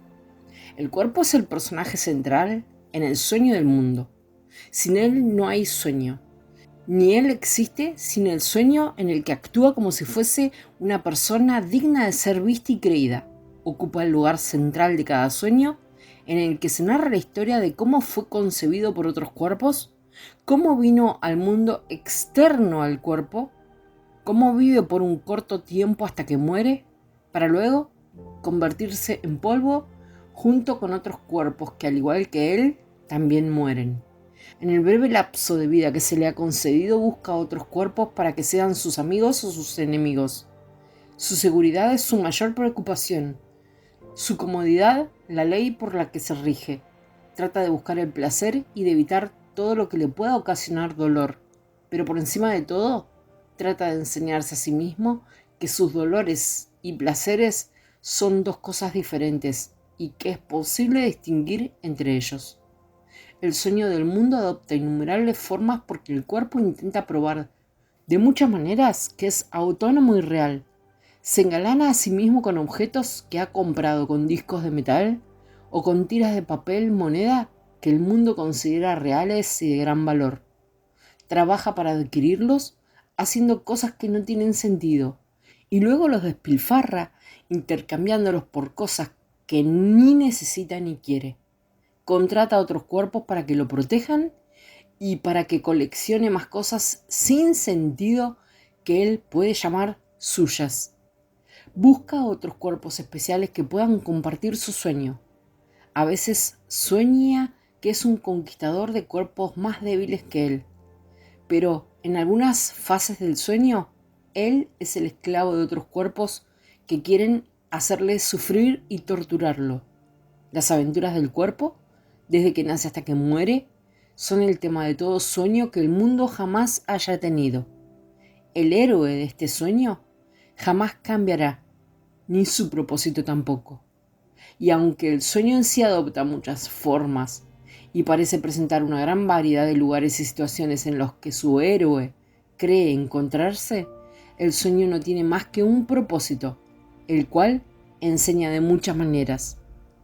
El cuerpo es el personaje central en el sueño del mundo. Sin él no hay sueño. Ni él existe sin el sueño en el que actúa como si fuese una persona digna de ser vista y creída. Ocupa el lugar central de cada sueño en el que se narra la historia de cómo fue concebido por otros cuerpos, cómo vino al mundo externo al cuerpo, cómo vive por un corto tiempo hasta que muere, para luego convertirse en polvo junto con otros cuerpos que, al igual que él, también mueren. En el breve lapso de vida que se le ha concedido, busca otros cuerpos para que sean sus amigos o sus enemigos. Su seguridad es su mayor preocupación. Su comodidad, la ley por la que se rige. Trata de buscar el placer y de evitar todo lo que le pueda ocasionar dolor. Pero por encima de todo, trata de enseñarse a sí mismo que sus dolores y placeres son 2 cosas diferentes y que es posible distinguir entre ellos. El sueño del mundo adopta innumerables formas porque el cuerpo intenta probar de muchas maneras que es autónomo y real. Se engalana a sí mismo con objetos que ha comprado con discos de metal o con tiras de papel moneda que el mundo considera reales y de gran valor. Trabaja para adquirirlos haciendo cosas que no tienen sentido y luego los despilfarra intercambiándolos por cosas que ni necesita ni quiere. Contrata a otros cuerpos para que lo protejan y para que coleccione más cosas sin sentido que él puede llamar suyas. Busca otros cuerpos especiales que puedan compartir su sueño. A veces sueña que es un conquistador de cuerpos más débiles que él, pero en algunas fases del sueño, él es el esclavo de otros cuerpos que quieren hacerle sufrir y torturarlo. Las aventuras del cuerpo, desde que nace hasta que muere, son el tema de todo sueño que el mundo jamás haya tenido. El héroe de este sueño jamás cambiará, ni su propósito tampoco. Y aunque el sueño en sí adopta muchas formas y parece presentar una gran variedad de lugares y situaciones en los que su héroe cree encontrarse, el sueño no tiene más que un propósito, el cual enseña de muchas maneras.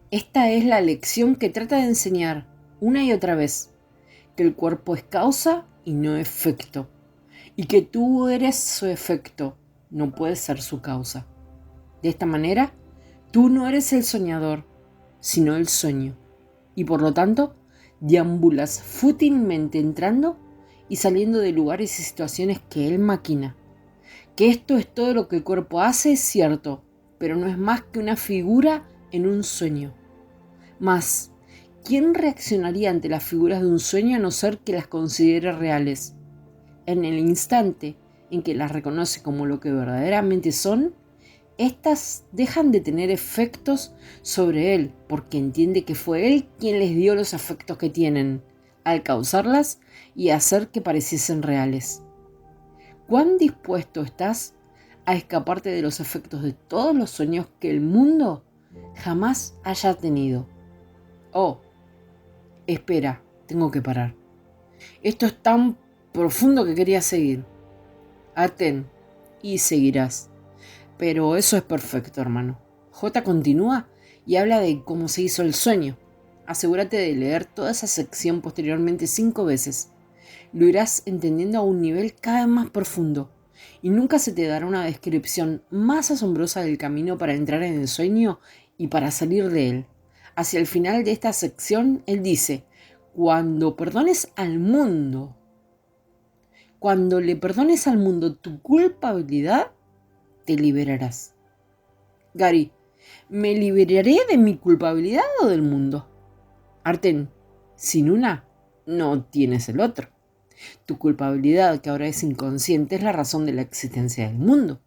Esta es la lección que trata de enseñar una y otra vez, que el cuerpo es causa y no efecto, y que tú eres su efecto, no puedes ser su causa. De esta manera, tú no eres el soñador, sino el sueño, y por lo tanto, deambulas fútilmente entrando y saliendo de lugares y situaciones que él maquina. Que esto es todo lo que el cuerpo hace es cierto, pero no es más que una figura en un sueño. Mas, ¿quién reaccionaría ante las figuras de un sueño a no ser que las considere reales? En el instante en que las reconoce como lo que verdaderamente son, estas dejan de tener efectos sobre él, porque entiende que fue él quien les dio los efectos que tienen, al causarlas y hacer que pareciesen reales. ¿Cuán dispuesto estás a escaparte de los efectos de todos los sueños que el mundo jamás haya tenido? Oh, espera, tengo que parar. Esto es tan profundo que quería seguir. Atén y seguirás. Pero eso es perfecto, hermano. J continúa y habla de cómo se hizo el sueño. Asegúrate de leer toda esa sección posteriormente 5 veces. Lo irás entendiendo a un nivel cada vez más profundo y nunca se te dará una descripción más asombrosa del camino para entrar en el sueño y para salir de él. Hacia el final de esta sección, él dice, cuando le perdones al mundo tu culpabilidad, te liberarás. Gary, ¿me liberaré de mi culpabilidad o del mundo? Arten, sin una, no tienes el otro. Tu culpabilidad, que ahora es inconsciente, es la razón de la existencia del mundo.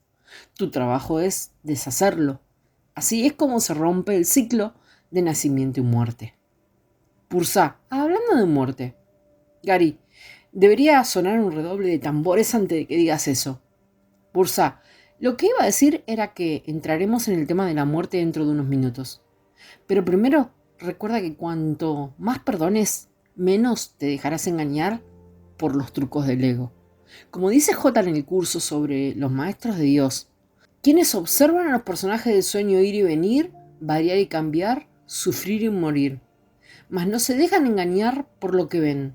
Tu trabajo es deshacerlo. Así es como se rompe el ciclo de nacimiento y muerte. Pursa, hablando de muerte. Gary, debería sonar un redoble de tambores antes de que digas eso. Pursa, lo que iba a decir era que entraremos en el tema de la muerte dentro de unos minutos. Pero primero, recuerda que cuanto más perdones, menos te dejarás engañar por los trucos del ego. Como dice J en el curso sobre los maestros de Dios, quienes observan a los personajes del sueño ir y venir, variar y cambiar, sufrir y morir, mas no se dejan engañar por lo que ven.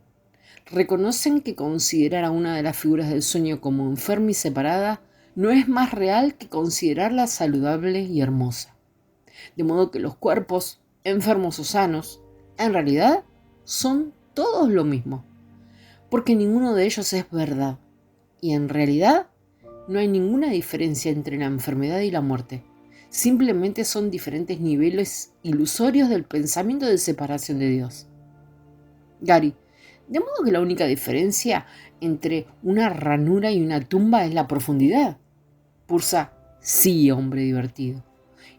Reconocen que considerar a una de las figuras del sueño como enferma y separada no es más real que considerarla saludable y hermosa. De modo que los cuerpos, enfermos o sanos, en realidad son todos lo mismo, porque ninguno de ellos es verdad, y en realidad no hay ninguna diferencia entre la enfermedad y la muerte. Simplemente son diferentes niveles ilusorios del pensamiento de separación de Dios. Gary, de modo que la única diferencia entre una ranura y una tumba es la profundidad. Pursa, sí, hombre divertido.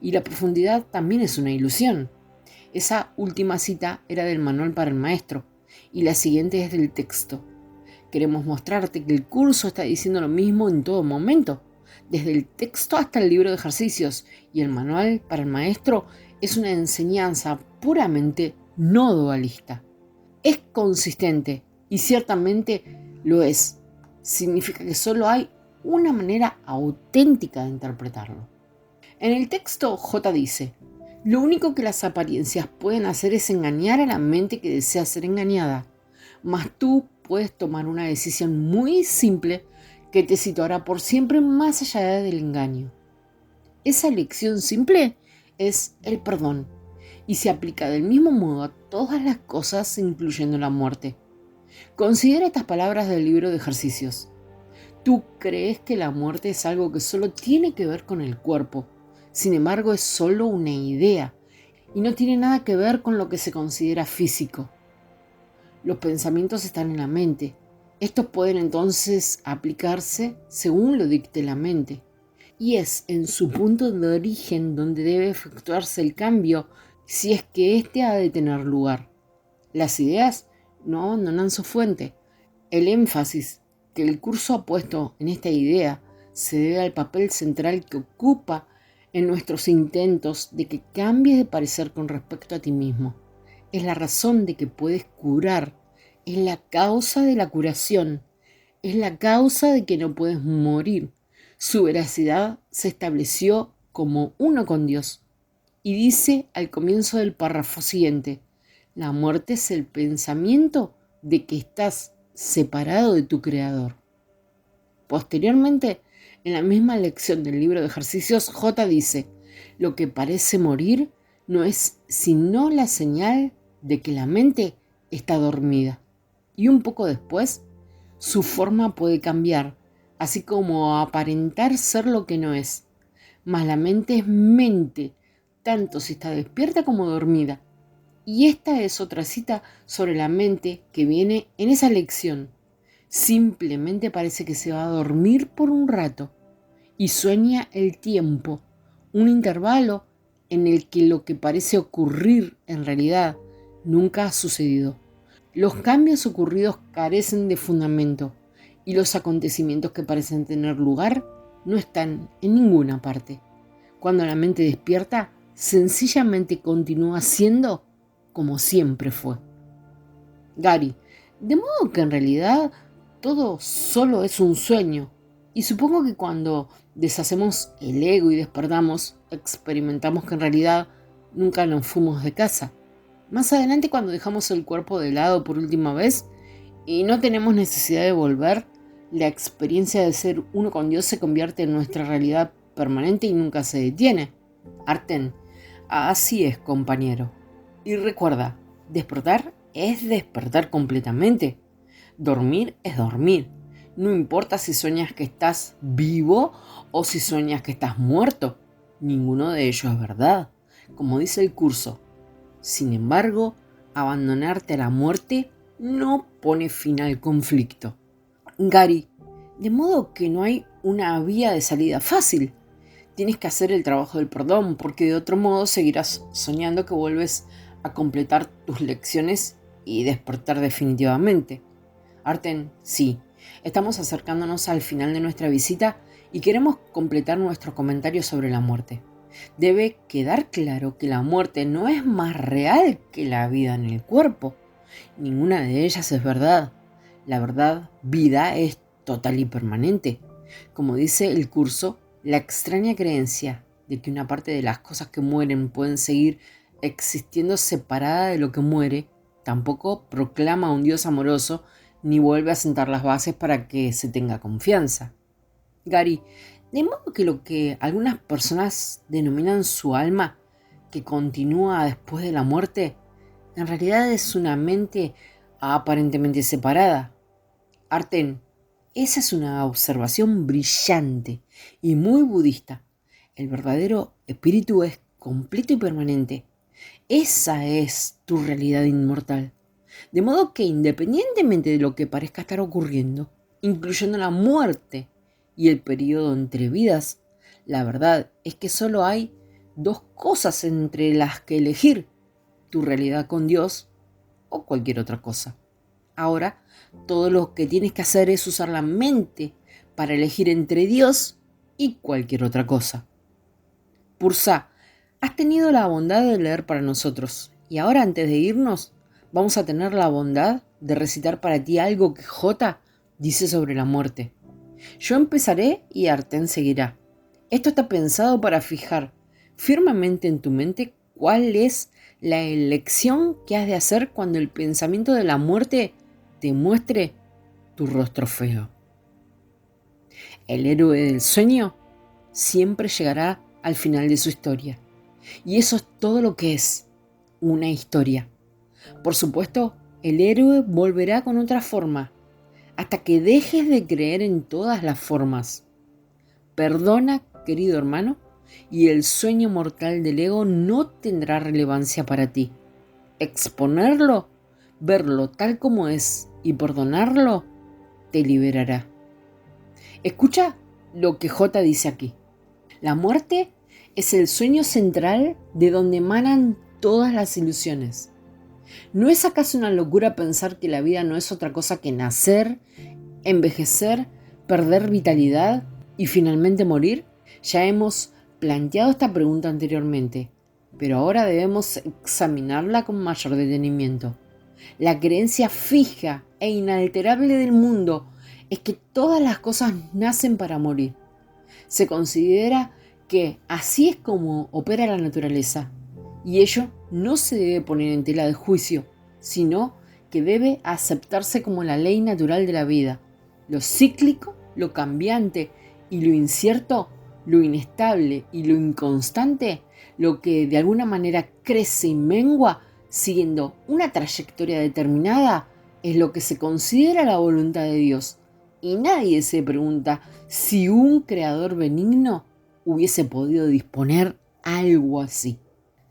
Y la profundidad también es una ilusión. Esa última cita era del manual para el maestro, y la siguiente es del texto. Queremos mostrarte que el curso está diciendo lo mismo en todo momento, desde el texto hasta el libro de ejercicios, y el manual para el maestro es una enseñanza puramente no dualista. Es consistente y ciertamente lo es. Significa que solo hay una manera auténtica de interpretarlo. En el texto J dice: lo único que las apariencias pueden hacer es engañar a la mente que desea ser engañada, mas tú puedes tomar una decisión muy simple que te situará por siempre más allá del engaño. Esa elección simple es el perdón y se aplica del mismo modo a todas las cosas, incluyendo la muerte. Considera estas palabras del libro de ejercicios. Tú crees que la muerte es algo que solo tiene que ver con el cuerpo. Sin embargo, es solo una idea y no tiene nada que ver con lo que se considera físico. Los pensamientos están en la mente. Estos pueden entonces aplicarse según lo dicte la mente. Y es en su punto de origen donde debe efectuarse el cambio si es que éste ha de tener lugar. Las ideas no abandonan su fuente. El énfasis que el curso ha puesto en esta idea se debe al papel central que ocupa en nuestros intentos de que cambies de parecer con respecto a ti mismo. Es la razón de que puedes curar, es la causa de la curación, es la causa de que no puedes morir. Su veracidad se estableció como uno con Dios. Y dice al comienzo del párrafo siguiente: la muerte es el pensamiento de que estás separado de tu Creador. Posteriormente, en la misma lección del libro de ejercicios, J dice: lo que parece morir no es sino la señal de que la mente está dormida. Y un poco después, su forma puede cambiar, así como aparentar ser lo que no es. Mas la mente es mente, tanto si está despierta como dormida. Y esta es otra cita sobre la mente que viene en esa lección. Simplemente parece que se va a dormir por un rato y sueña el tiempo, un intervalo en el que lo que parece ocurrir en realidad nunca ha sucedido. Los cambios ocurridos carecen de fundamento y los acontecimientos que parecen tener lugar no están en ninguna parte. Cuando la mente despierta, sencillamente continúa siendo como siempre fue. Gary: de modo que en realidad todo solo es un sueño. Y supongo que cuando deshacemos el ego y despertamos, experimentamos que en realidad nunca nos fuimos de casa. Más adelante, cuando dejamos el cuerpo de lado por última vez y no tenemos necesidad de volver, la experiencia de ser uno con Dios se convierte en nuestra realidad permanente y nunca se detiene. Arten: así es, compañero. Y recuerda, despertar es despertar completamente. Dormir es dormir. No importa si sueñas que estás vivo o si sueñas que estás muerto. Ninguno de ellos es verdad, como dice el curso. Sin embargo, abandonarte a la muerte no pone fin al conflicto. Gary: de modo que no hay una vía de salida fácil. Tienes que hacer el trabajo del perdón, porque de otro modo seguirás soñando que vuelves a completar tus lecciones y despertar definitivamente. Arten: sí, estamos acercándonos al final de nuestra visita y queremos completar nuestro comentario sobre la muerte. Debe quedar claro que la muerte no es más real que la vida en el cuerpo. Ninguna de ellas es verdad. La verdad, vida, es total y permanente. Como dice el curso, la extraña creencia de que una parte de las cosas que mueren pueden seguir existiendo separada de lo que muere, tampoco proclama a un Dios amoroso ni vuelve a sentar las bases para que se tenga confianza. Gary: de modo que lo que algunas personas denominan su alma, que continúa después de la muerte, en realidad es una mente aparentemente separada. Arten: esa es una observación brillante y muy budista. El verdadero espíritu es completo y permanente. Esa es tu realidad inmortal. De modo que independientemente de lo que parezca estar ocurriendo, incluyendo la muerte y el periodo entre vidas, la verdad es que solo hay dos cosas entre las que elegir: tu realidad con Dios o cualquier otra cosa. Ahora, todo lo que tienes que hacer es usar la mente para elegir entre Dios y cualquier otra cosa. Pursa, has tenido la bondad de leer para nosotros y ahora, antes de irnos, vamos a tener la bondad de recitar para ti algo que J dice sobre la muerte. Yo empezaré y Arten seguirá. Esto está pensado para fijar firmemente en tu mente cuál es la elección que has de hacer cuando el pensamiento de la muerte te muestre tu rostro feo. El héroe del sueño siempre llegará al final de su historia. Y eso es todo lo que es una historia. Por supuesto, el héroe volverá con otra forma, hasta que dejes de creer en todas las formas. Perdona, querido hermano, y el sueño mortal del ego no tendrá relevancia para ti. Exponerlo, verlo tal como es y perdonarlo, te liberará. Escucha lo que J dice aquí. La muerte es el sueño central de donde emanan todas las ilusiones. ¿No es acaso una locura pensar que la vida no es otra cosa que nacer, envejecer, perder vitalidad y finalmente morir? Ya hemos planteado esta pregunta anteriormente, pero ahora debemos examinarla con mayor detenimiento. La creencia fija e inalterable del mundo es que todas las cosas nacen para morir. Se considera que así es como opera la naturaleza, y ello no se debe poner en tela de juicio, sino que debe aceptarse como la ley natural de la vida. Lo cíclico, lo cambiante y lo incierto, lo inestable y lo inconstante, lo que de alguna manera crece y mengua siguiendo una trayectoria determinada, es lo que se considera la voluntad de Dios. Y nadie se pregunta si un creador benigno hubiese podido disponer algo así.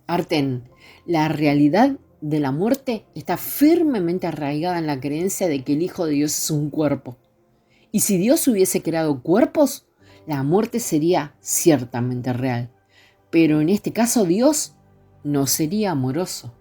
Arten, la realidad de la muerte está firmemente arraigada en la creencia de que el Hijo de Dios es un cuerpo. Y si Dios hubiese creado cuerpos, la muerte sería ciertamente real. Pero en este caso Dios no sería amoroso.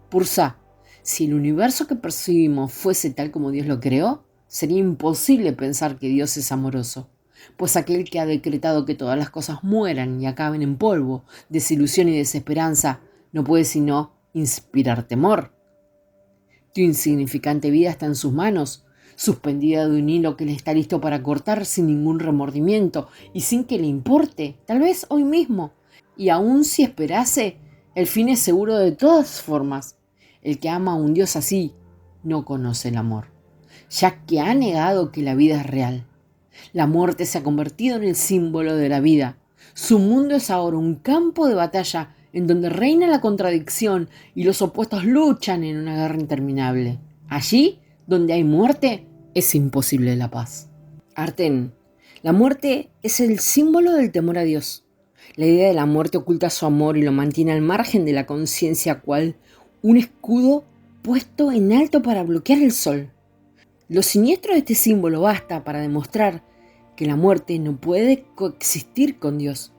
Pursa, si el universo que percibimos fuese tal como Dios lo creó, sería imposible pensar que Dios es amoroso, pues aquel que ha decretado que todas las cosas mueran y acaben en polvo, desilusión y desesperanza, no puede sino inspirar temor. Tu insignificante vida está en sus manos, suspendida de un hilo que le está listo para cortar sin ningún remordimiento y sin que le importe, tal vez hoy mismo. Y aun si esperase, el fin es seguro de todas formas. El que ama a un Dios así no conoce el amor, ya que ha negado que la vida es real. La muerte se ha convertido en el símbolo de la vida. Su mundo es ahora un campo de batalla en donde reina la contradicción y los opuestos luchan en una guerra interminable. Allí, donde hay muerte, es imposible la paz. Arten, la muerte es el símbolo del temor a Dios. La idea de la muerte oculta su amor y lo mantiene al margen de la conciencia, cual un escudo puesto en alto para bloquear el sol. Lo siniestro de este símbolo basta para demostrar que la muerte no puede coexistir con Dios.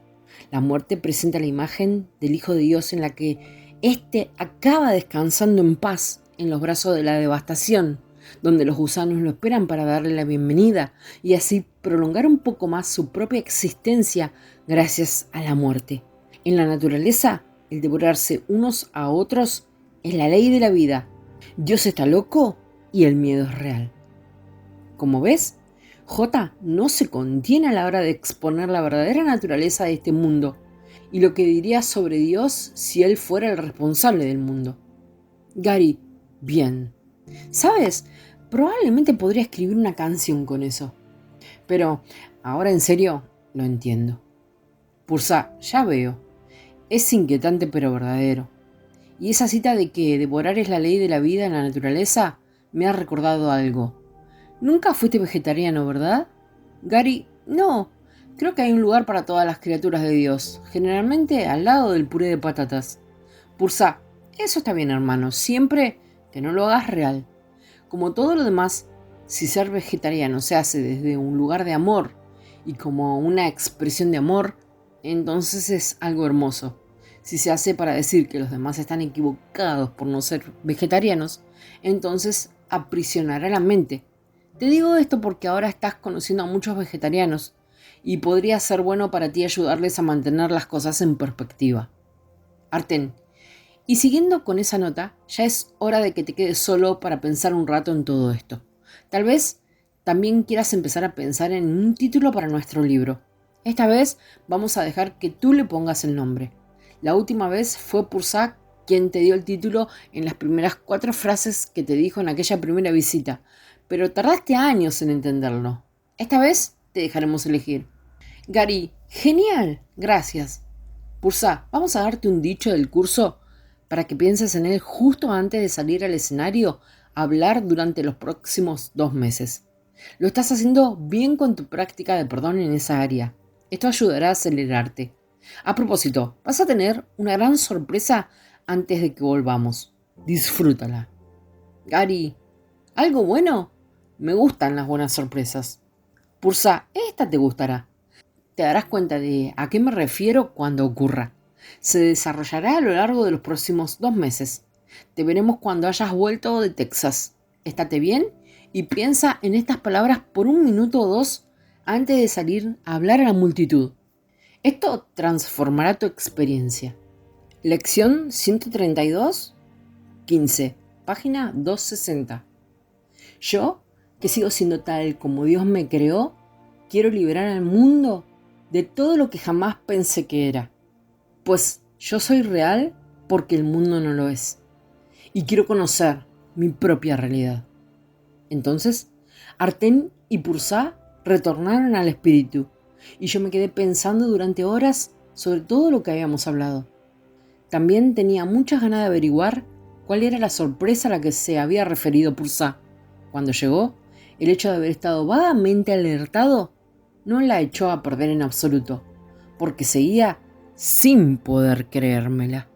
La muerte presenta la imagen del Hijo de Dios en la que éste acaba descansando en paz en los brazos de la devastación, donde los gusanos lo esperan para darle la bienvenida y así prolongar un poco más su propia existencia gracias a la muerte. En la naturaleza, el devorarse unos a otros es la ley de la vida. Dios está loco y el miedo es real. Como ves, J no se contiene a la hora de exponer la verdadera naturaleza de este mundo y lo que diría sobre Dios si él fuera el responsable del mundo. Gary, bien. ¿Sabes? Probablemente podría escribir una canción con eso. Pero, ahora en serio, lo entiendo. Pursa, ya veo. Es inquietante pero verdadero. Y esa cita de que devorar es la ley de la vida en la naturaleza me ha recordado algo. Nunca fuiste vegetariano, ¿verdad? Gary, no. Creo que hay un lugar para todas las criaturas de Dios, generalmente al lado del puré de patatas. Pursa, eso está bien, hermano, siempre que no lo hagas real. Como todo lo demás, si ser vegetariano se hace desde un lugar de amor y como una expresión de amor, entonces es algo hermoso. Si se hace para decir que los demás están equivocados por no ser vegetarianos, entonces aprisionará la mente. Te digo esto porque ahora estás conociendo a muchos vegetarianos y podría ser bueno para ti ayudarles a mantener las cosas en perspectiva. Arten, Y siguiendo con esa nota, ya es hora de que te quedes solo para pensar un rato en todo esto. Tal vez también quieras empezar a pensar en un título para nuestro libro. Esta vez vamos a dejar que tú le pongas el nombre. La última vez fue Pursa quien te dio el título en las primeras 4 frases que te dijo en aquella primera visita, pero tardaste años en entenderlo. Esta vez te dejaremos elegir. Gary, genial, gracias. Pursa, vamos a darte un dicho del curso para que pienses en él justo antes de salir al escenario a hablar durante los próximos 2 meses. Lo estás haciendo bien con tu práctica de perdón en esa área. Esto ayudará a acelerarte. A propósito, vas a tener una gran sorpresa antes de que volvamos. Disfrútala. Gary, ¿algo bueno? Me gustan las buenas sorpresas. Pursa, esta te gustará. Te darás cuenta de a qué me refiero cuando ocurra. Se desarrollará a lo largo de los próximos 2 meses. Te veremos cuando hayas vuelto de Texas. Estate bien y piensa en estas palabras por 1 minuto o 2 antes de salir a hablar a la multitud. Esto transformará tu experiencia. Lección 132, 15, página 260. Yo, que sigo siendo tal como Dios me creó, quiero liberar al mundo de todo lo que jamás pensé que era. Pues yo soy real porque el mundo no lo es. Y quiero conocer mi propia realidad. Entonces, Artén y Pursa retornaron al espíritu, y yo me quedé pensando durante horas sobre todo lo que habíamos hablado. También tenía muchas ganas de averiguar cuál era la sorpresa a la que se había referido Pursa. Cuando llegó, el hecho de haber estado vagamente alertado no la echó a perder en absoluto, porque seguía sin poder creérmela.